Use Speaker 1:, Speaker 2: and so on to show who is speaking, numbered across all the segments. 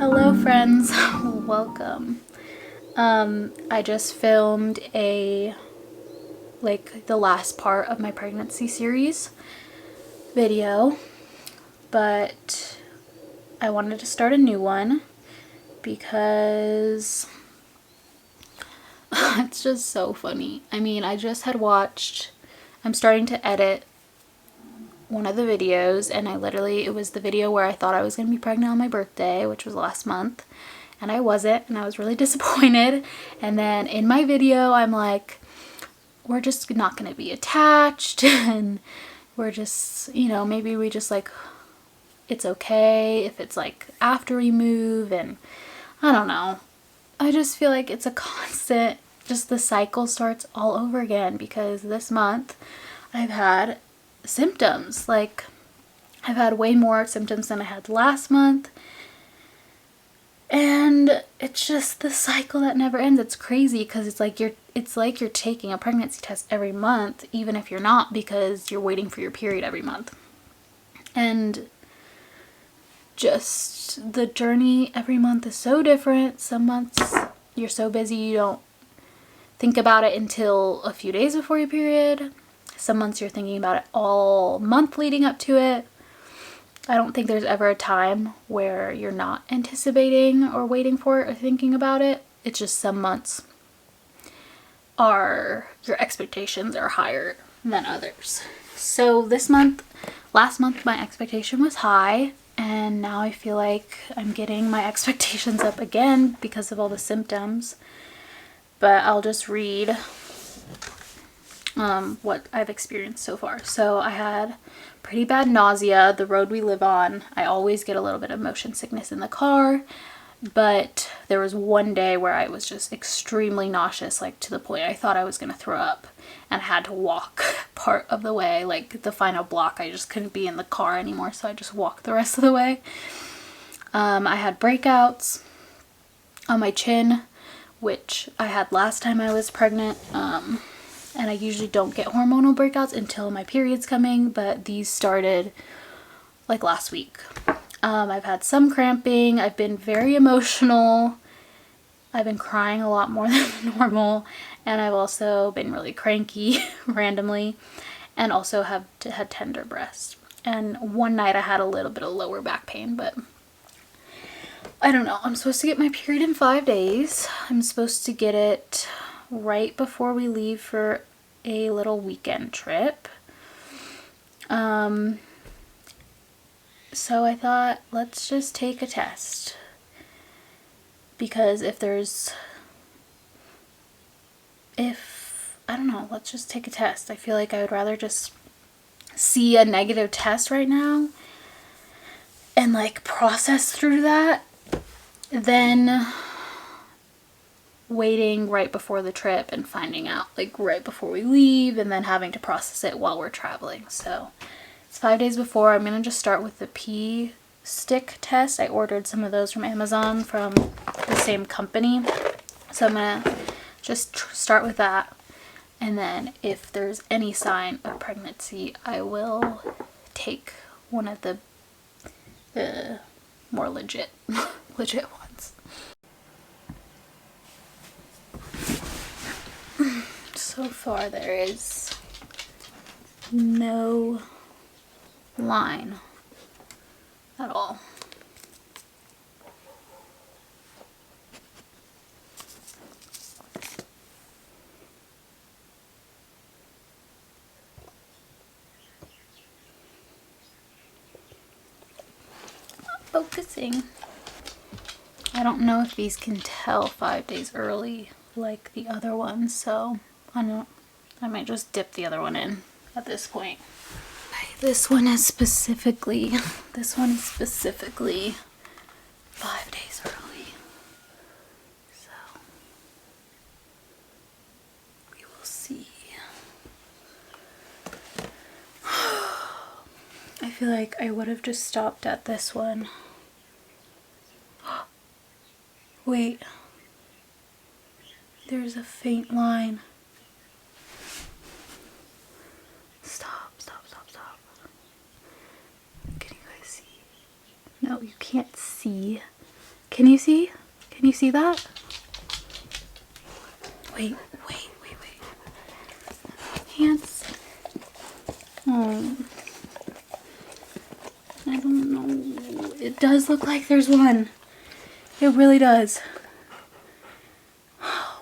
Speaker 1: Hello friends, welcome. I just filmed the last part of my pregnancy series video, but I wanted to start a new one because it's just so funny. I mean, I'm starting to edit one of the videos, and it was the video where I thought I was going to be pregnant on my birthday, which was last month, and I wasn't, and I was really disappointed. And then in my video, I'm like, we're just not going to be attached, and we're just, maybe we just it's okay if it's after we move, and I don't know. I just feel like it's a constant, just the cycle starts all over again, because this month I've had symptoms. I've had way more symptoms than I had last month, and it's just the cycle that never ends. It's crazy because it's like you're taking a pregnancy test every month, even if you're not, because you're waiting for your period every month. And just the journey every month is so different. Some months you're so busy you don't think about it until a few days before your period. Some months you're thinking about it all month leading up to it. I don't think there's ever a time where you're not anticipating or waiting for it or thinking about it. It's just some months your expectations are higher than others. So last month my expectation was high, and now I feel like I'm getting my expectations up again because of all the symptoms. But I'll just read what I've experienced so far. So I had pretty bad nausea. The road we live on, I always get a little bit of motion sickness in the car, but there was one day where I was just extremely nauseous, to the point I thought I was gonna throw up, and had to walk part of the way, the final block. I just couldn't be in the car anymore, so I just walked the rest of the way. I had breakouts on my chin, which I had last time I was pregnant. And I usually don't get hormonal breakouts until my period's coming, but these started last week. I've had some cramping. I've been very emotional. I've been crying a lot more than normal, and I've also been really cranky randomly, and also had tender breasts. And one night I had a little bit of lower back pain, but I don't know. I'm supposed to get my period in 5 days. I'm supposed to get it right before we leave for a little weekend trip. So I thought, let's just take a test, because I don't know, let's just take a test. I feel like I would rather just see a negative test right now and process through that than waiting right before the trip and finding out right before we leave, and then having to process it while we're traveling. So it's 5 days before. I'm gonna just start with the pee stick test. I ordered some of those from Amazon from the same company, so I'm gonna just start with that, and then if there's any sign of pregnancy, I will take one of the more legit ones. So far there is no line at all. Not focusing. I don't know if these can tell 5 days early like the other ones, so I might just dip the other one in at this point. This one is specifically 5 days early. So we will see. I feel like I would have just stopped at this one. Wait. There's a faint line. Stop. Can you guys see? No, you can't see. see? Can you see that? Wait. Hands. Oh. I don't know. It does look like there's one. It really does.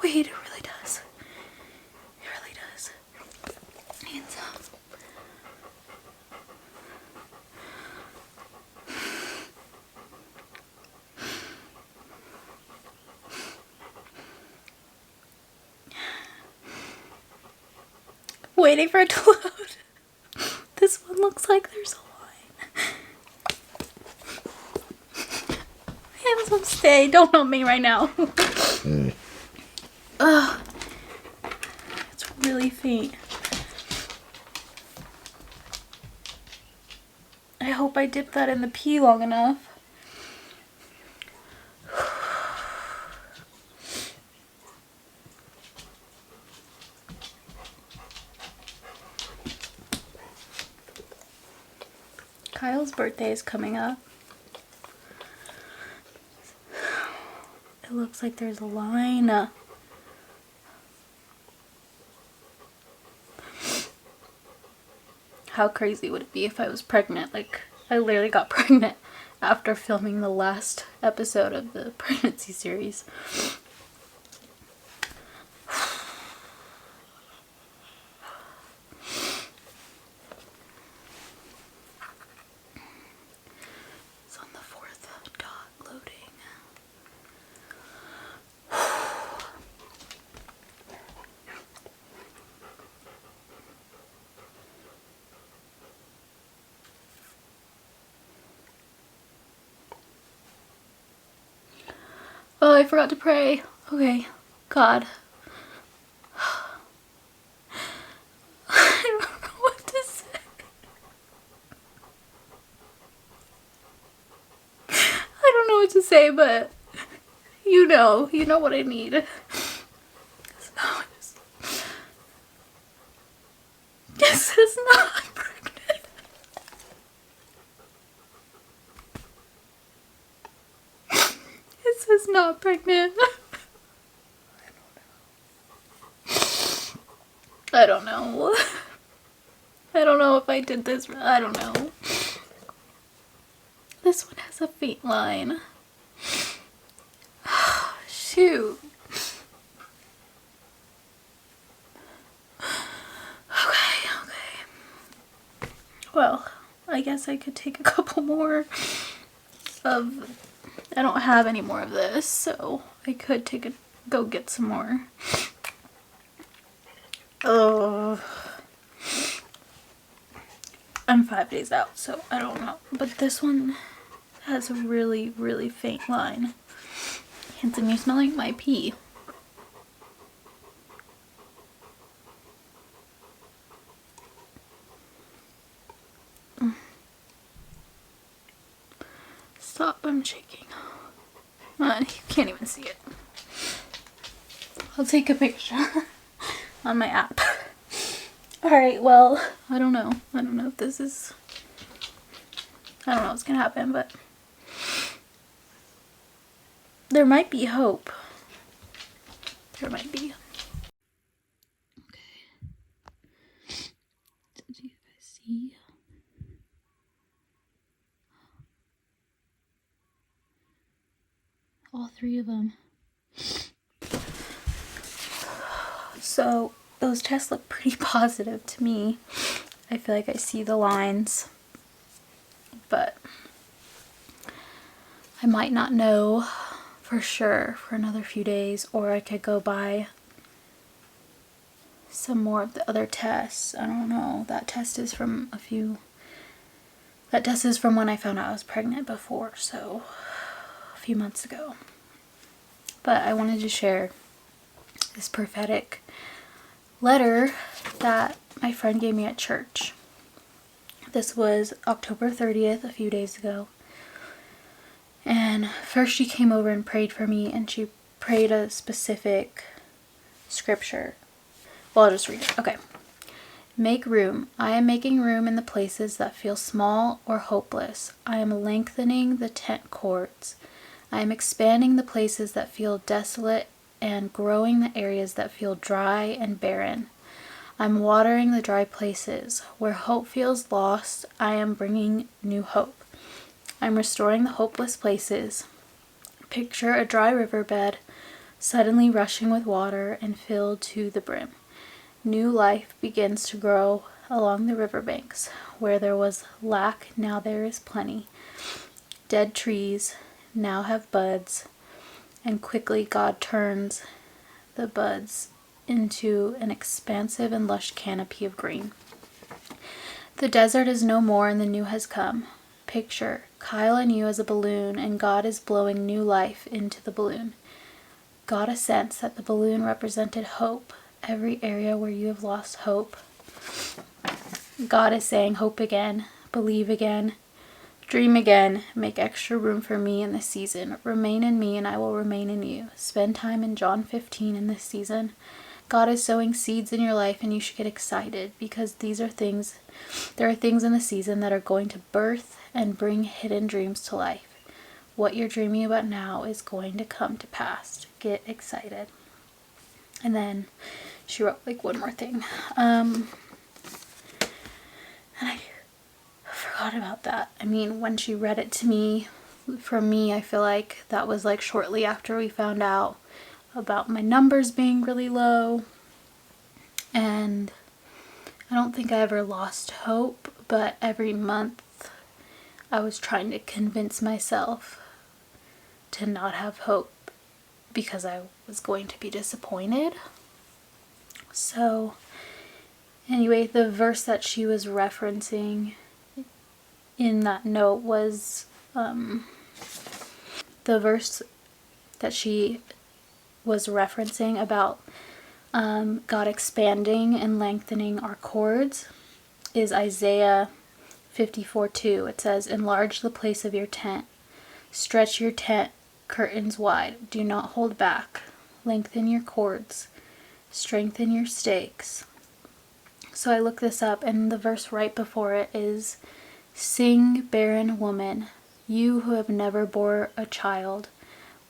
Speaker 1: Wait, it really does. It really does. Hands up. Waiting for it to load. This one looks like there's a line. Hands will stay. Don't help me right now. Ugh. It's really faint. I hope I dipped that in the pee long enough. Kyle's birthday is coming up. It looks like there's a line. How crazy would it be if I was pregnant? Like, I literally got pregnant after filming the last episode of the pregnancy series. It's on the 4th dot loading. Oh, I forgot to pray. Okay, God. I don't know what to say. I don't know what to say, but you know what I need. This is not pregnant. This is not pregnant. I don't know. I don't know if I did this. I don't know. This one has a faint line. Shoot. Okay. Well, I guess I could take a couple more of... I don't have any more of this, so I could go get some more. Oh. I'm 5 days out, so I don't know. But this one has a really, really faint line. Hanson, you smell like my pee. Stop, I'm shaking. You can't even see it. I'll take a picture on my app. Alright, well, I don't know. I don't know if this is... I don't know what's gonna happen, but... there might be hope. There might be. Okay. Do you guys see? All 3 of them. So, those tests look pretty positive to me. I feel like I see the lines. But I might not know for sure for another few days, or I could go buy some more of the other tests. I don't know. That test is from when I found out I was pregnant before, so a few months ago. But I wanted to share this prophetic letter that my friend gave me at church. This was October 30th, a few days ago. And first she came over and prayed for me, and she prayed a specific scripture. Well, I'll just read it. Okay. Make room. I am making room in the places that feel small or hopeless. I am lengthening the tent cords. I am expanding the places that feel desolate and growing the areas that feel dry and barren. I'm watering the dry places. Where hope feels lost, I am bringing new hope. I'm restoring the hopeless places. Picture a dry riverbed suddenly rushing with water and filled to the brim. New life begins to grow along the riverbanks. Where there was lack, now there is plenty. Dead trees now have buds, and quickly God turns the buds into an expansive and lush canopy of green. The desert is no more and the new has come. Picture Kyle and you as a balloon, and God is blowing new life into the balloon. Got a sense that the balloon represented hope, every area where you have lost hope. God is saying hope again, believe again, dream again, make extra room for me in this season. Remain in me and I will remain in you. Spend time in John 15 in this season. God is sowing seeds in your life and you should get excited because there are things in the season that are going to birth and bring hidden dreams to life. What you're dreaming about now is going to come to pass. Get excited. And then she wrote like one more thing. And I forgot about that. I mean, when she read it to me, from me, I feel like that was like shortly after we found out about my numbers being really low. And I don't think I ever lost hope, but every month I was trying to convince myself to not have hope because I was going to be disappointed. So anyway, the verse that she was referencing in that note was the verse that she was referencing about God expanding and lengthening our cords is Isaiah 54:2. It says, enlarge the place of your tent. Stretch your tent curtains wide. Do not hold back. Lengthen your cords. Strengthen your stakes. So I looked this up, and the verse right before it is, sing, barren woman, you who have never bore a child.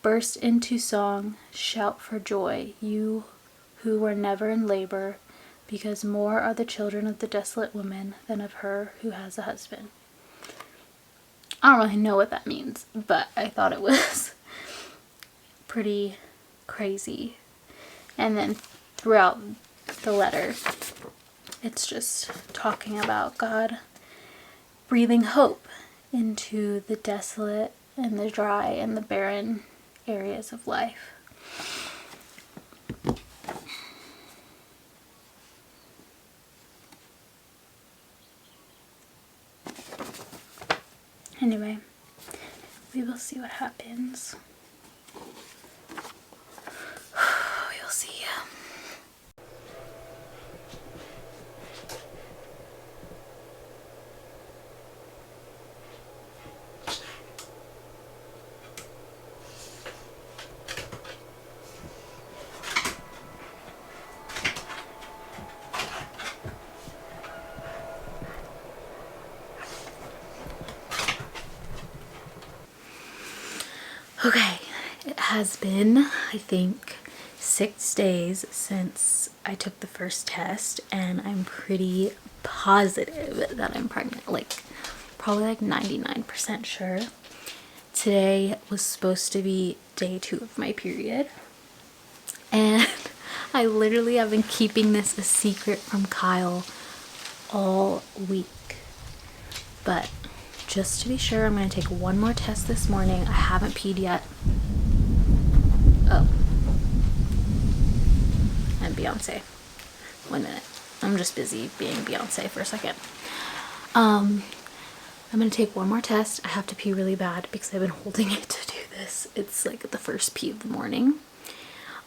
Speaker 1: Burst into song, shout for joy, you who were never in labor, because more are the children of the desolate woman than of her who has a husband. I don't really know what that means, but I thought it was pretty crazy. And then throughout the letter, it's just talking about God breathing hope into the desolate and the dry and the barren areas of life. Anyway, we will see what happens. We'll see. Okay, it has been, I think, 6 days since I took the first test, and I'm pretty positive that I'm pregnant, like probably like 99% sure. Today was supposed to be day 2 of my period, and I literally have been keeping this a secret from Kyle all week, but just to be sure, I'm going to take one more test this morning. I haven't peed yet. Oh. I'm Beyonce. 1 minute. I'm just busy being Beyonce for a second. I'm going to take one more test. I have to pee really bad because I've been holding it to do this. It's like the first pee of the morning.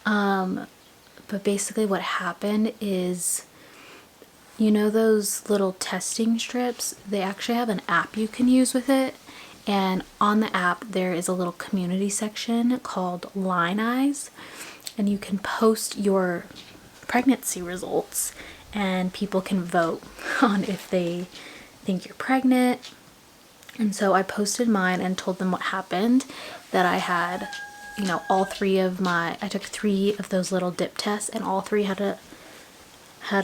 Speaker 1: But basically what happened is, you know those little testing strips? They actually have an app you can use with it. And on the app, there is a little community section called Line Eyes. And you can post your pregnancy results. And people can vote on if they think you're pregnant. And so I posted mine and told them what happened, that I had, you know, all three of my, I took 3 of those little dip tests and all 3 had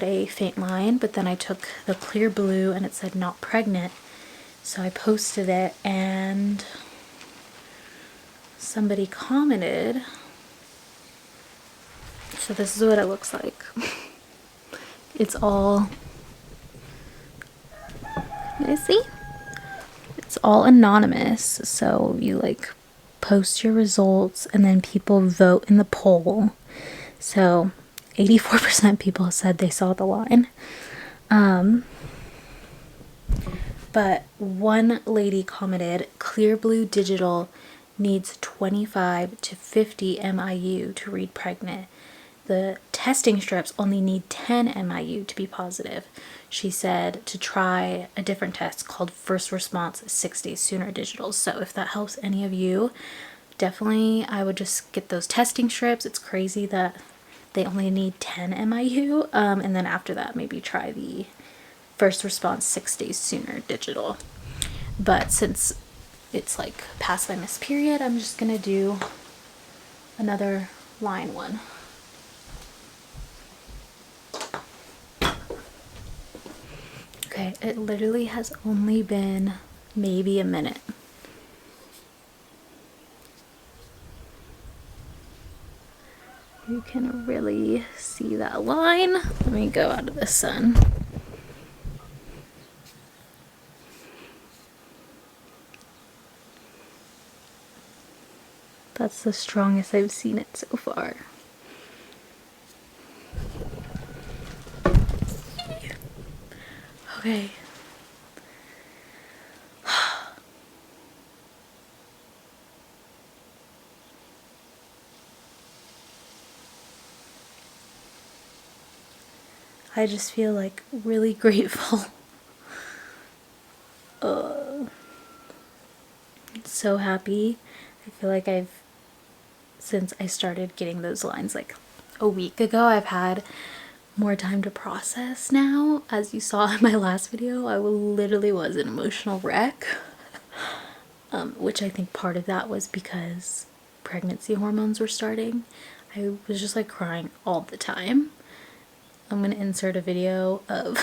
Speaker 1: a faint line, but then I took the clear blue and it said not pregnant. So I posted it and somebody commented. So this is what it looks like. It's all, you see? It's all anonymous. So you like post your results and then people vote in the poll. So 84% people said they saw the line. But one lady commented, clear blue digital needs 25 to 50 MIU to read pregnant. The testing strips only need 10 MIU to be positive. She said to try a different test called First Response 6 days sooner digital. So if that helps any of you, definitely I would just get those testing strips. It's crazy that they only need 10 MIU. And then after that, maybe try the First Response 6 days sooner digital. But since it's like past my missed period, I'm just gonna do another line one. Okay, it literally has only been maybe a minute. You can really see that line. Let me go out of the sun. That's the strongest I've seen it so far. Okay. I just feel like really grateful. So happy. I feel like since I started getting those lines like a week ago, I've had more time to process now. As you saw in my last video, I literally was an emotional wreck. Which I think part of that was because pregnancy hormones were starting. I was just like crying all the time. I'm gonna insert a video of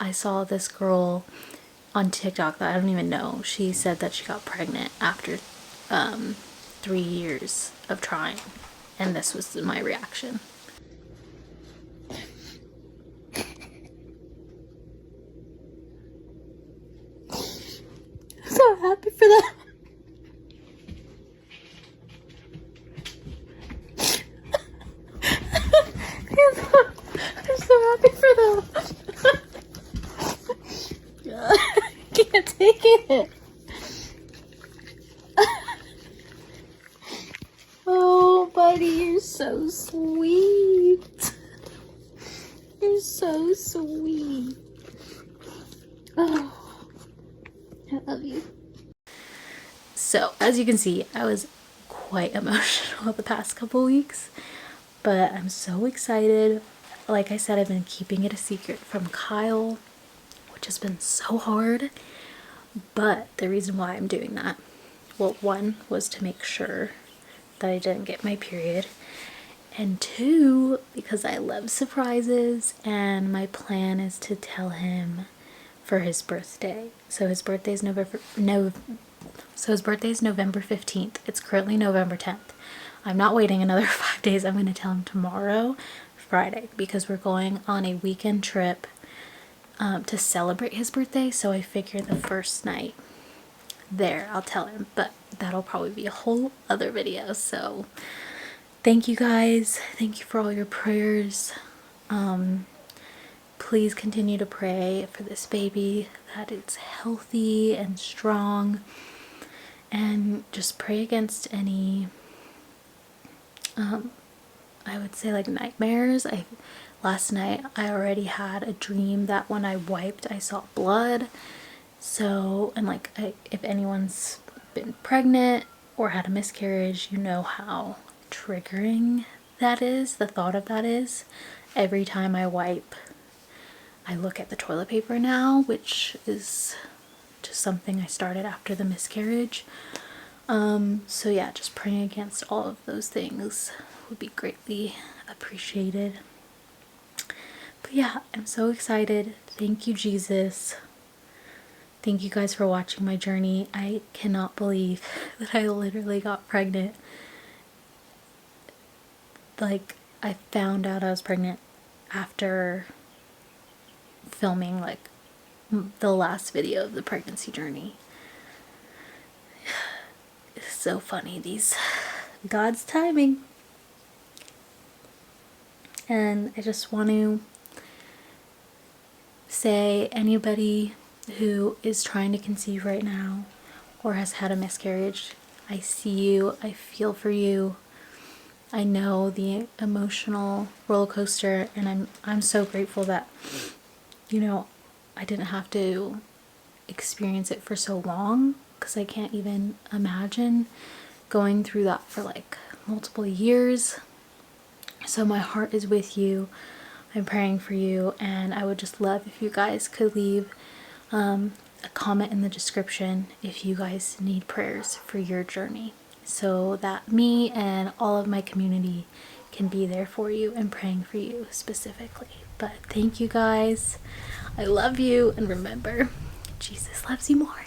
Speaker 1: I saw this girl on TikTok that I don't even know. She said that she got pregnant after 3 years of trying, and this was my reaction. I'm so happy for that. I'm so happy for them. I can't take it. Oh, buddy, you're so sweet. You're so sweet. Oh, I love you. So, as you can see, I was quite emotional the past couple weeks, but I'm so excited. Like I said, I've been keeping it a secret from Kyle, which has been so hard. But the reason why I'm doing that, well, 1 was to make sure that I didn't get my period, and 2, because I love surprises, and my plan is to tell him for his birthday. So his birthday is November 15th. It's currently November 10th. I'm not waiting another 5 days. I'm going to tell him tomorrow, Friday, because we're going on a weekend trip to celebrate his birthday. So I figure the first night there I'll tell him, but that'll probably be a whole other video. So thank you guys. Thank you for all your prayers. Please continue to pray for this baby, that it's healthy and strong, and just pray against any I would say like nightmares. Last night I already had a dream that when I wiped I saw blood. So, and like if anyone's been pregnant or had a miscarriage, you know how triggering that is, the thought of that is. Every time I wipe, I look at the toilet paper now, which is just something I started after the miscarriage. So yeah, just praying against all of those things would be greatly appreciated. But yeah, I'm so excited. Thank you, Jesus. Thank you guys for watching my journey. I cannot believe that I literally got pregnant. Like, I found out I was pregnant after filming like the last video of the pregnancy journey. It's so funny, these God's timing. And I just want to say, anybody who is trying to conceive right now or has had a miscarriage, I see you, I feel for you. I know the emotional roller coaster, and I'm so grateful that, you know, I didn't have to experience it for so long, because I can't even imagine going through that for like multiple years. So my heart is with you. I'm praying for you, and I would just love if you guys could leave a comment in the description if you guys need prayers for your journey, so that me and all of my community can be there for you and praying for you specifically. But thank you guys. I love you, and remember, Jesus loves you more.